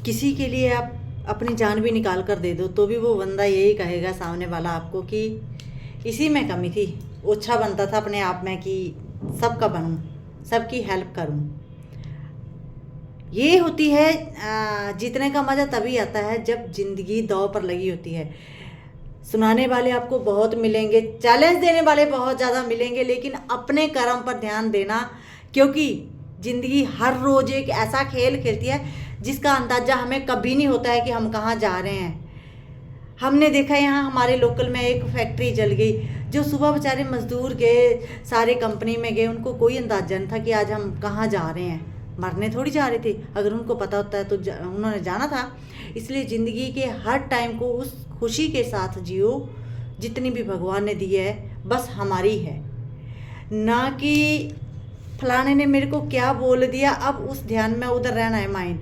किसी के लिए आप अपनी जान भी निकाल कर दे दो तो भी वो बंदा यही कहेगा सामने वाला आपको कि इसी में कमी थी, अच्छा बनता था अपने आप में कि सबका बनूं, सबकी हेल्प करूं। ये होती है जीतने का मज़ा तभी आता है जब ज़िंदगी दांव पर लगी होती है। सुनाने वाले आपको बहुत मिलेंगे, चैलेंज देने वाले बहुत ज़्यादा मिलेंगे, लेकिन अपने कर्म पर ध्यान देना, क्योंकि ज़िंदगी हर रोज़ एक ऐसा खेल खेलती है जिसका अंदाज़ा हमें कभी नहीं होता है कि हम कहाँ जा रहे हैं। हमने देखा यहाँ हमारे लोकल में एक फैक्ट्री जल गई, जो सुबह बेचारे मजदूर गए, सारे कंपनी में गए, उनको कोई अंदाजा नहीं था कि आज हम कहाँ जा रहे हैं। मरने थोड़ी जा रहे थे, अगर उनको पता होता है तो उन्होंने जाना था। इसलिए ज़िंदगी के हर टाइम को उस खुशी के साथ जियो जितनी भी भगवान ने दी है, बस हमारी है, ना कि फलाने ने मेरे को क्या बोल दिया अब उस ध्यान में उधर रहना है माइंड।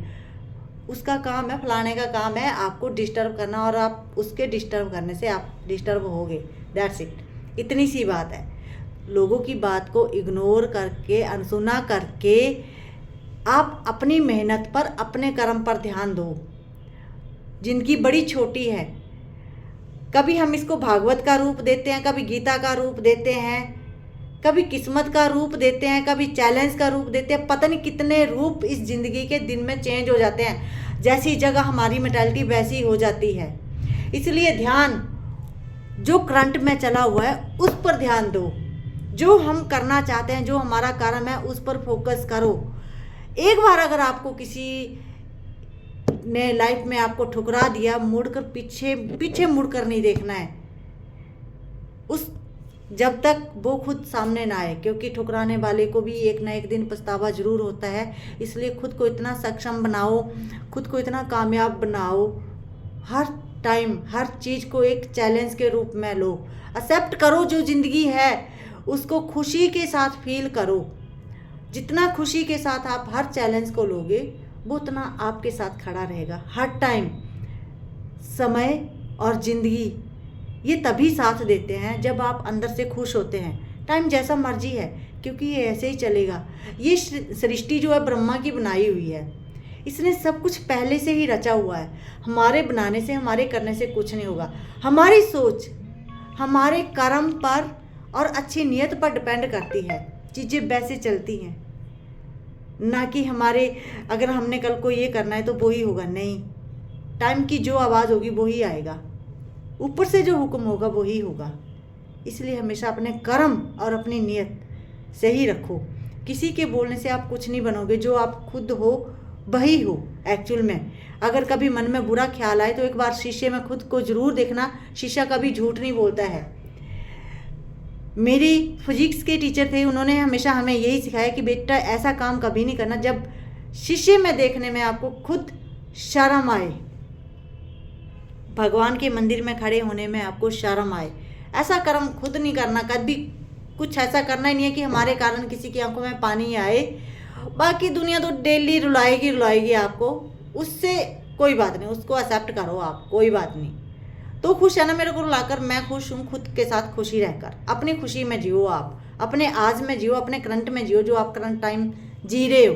उसका काम है, फलाने का काम है आपको डिस्टर्ब करना, और आप उसके डिस्टर्ब करने से आप डिस्टर्ब होगे। दैट्स इट, इतनी सी बात है। लोगों की बात को इग्नोर करके, अनसुना करके आप अपनी मेहनत पर, अपने कर्म पर ध्यान दो। जिंदगी बड़ी छोटी है, कभी हम इसको भागवत का रूप देते हैं, कभी गीता का रूप देते हैं, कभी किस्मत का रूप देते हैं, कभी चैलेंज का रूप देते हैं। पता नहीं कितने रूप इस ज़िंदगी के दिन में चेंज हो जाते हैं। जैसी जगह हमारी मेंटालिटी वैसी हो जाती है। इसलिए ध्यान जो करंट में चला हुआ है उस पर ध्यान दो। जो हम करना चाहते हैं, जो हमारा कर्म है, उस पर फोकस करो। एक बार अगर आपको किसी ने लाइफ में आपको ठुकरा दिया, मुड़कर पीछे मुड़कर नहीं देखना है उस, जब तक वो खुद सामने ना आए, क्योंकि ठुकराने वाले को भी एक ना एक दिन पछतावा जरूर होता है। इसलिए खुद को इतना सक्षम बनाओ, खुद को इतना कामयाब बनाओ, हर टाइम हर चीज़ को एक चैलेंज के रूप में लो। एक्सेप्ट करो जो ज़िंदगी है उसको खुशी के साथ फील करो। जितना खुशी के साथ आप हर चैलेंज को लोगे, वो उतना आपके साथ खड़ा रहेगा हर टाइम। समय और ज़िंदगी ये तभी साथ देते हैं जब आप अंदर से खुश होते हैं। टाइम जैसा मर्जी है, क्योंकि ये ऐसे ही चलेगा। ये सृष्टि जो है ब्रह्मा की बनाई हुई है, इसने सब कुछ पहले से ही रचा हुआ है। हमारे बनाने से, हमारे करने से कुछ नहीं होगा। हमारी सोच हमारे कर्म पर और अच्छी नीयत पर डिपेंड करती है। चीज़ें वैसे चलती हैं, ना कि हमारे अगर हमने कल को ये करना है तो वो ही होगा। नहीं, टाइम की जो आवाज़ होगी वो ही आएगा, ऊपर से जो हुक्म होगा वो ही होगा। इसलिए हमेशा अपने कर्म और अपनी नीयत सही रखो। किसी के बोलने से आप कुछ नहीं बनोगे, जो आप खुद हो वही हो एक्चुअल में। अगर कभी मन में बुरा ख्याल आए तो एक बार शीशे में खुद को ज़रूर देखना, शीशा कभी झूठ नहीं बोलता है। मेरी फिजिक्स के टीचर थे, उन्होंने हमेशा हमें यही सिखाया कि बेटा ऐसा काम कभी नहीं करना जब शीशे में देखने में आपको खुद शर्म आए, भगवान के मंदिर में खड़े होने में आपको शर्म आए। ऐसा कर्म खुद नहीं करना, कभी कुछ ऐसा करना ही नहीं है कि हमारे कारण किसी की आंखों में पानी आए। बाकी दुनिया तो डेली रुलाएगी आपको, उससे कोई बात नहीं, उसको एक्सेप्ट करो आप, कोई बात नहीं। तो खुश है ना मेरे को रुलाकर, मैं खुश हूँ खुद के साथ खुशी रहकर। अपनी खुशी में जियो, आप अपने आज में जियो, अपने करंट में जियो, जो आप करंट टाइम जी रहे हो।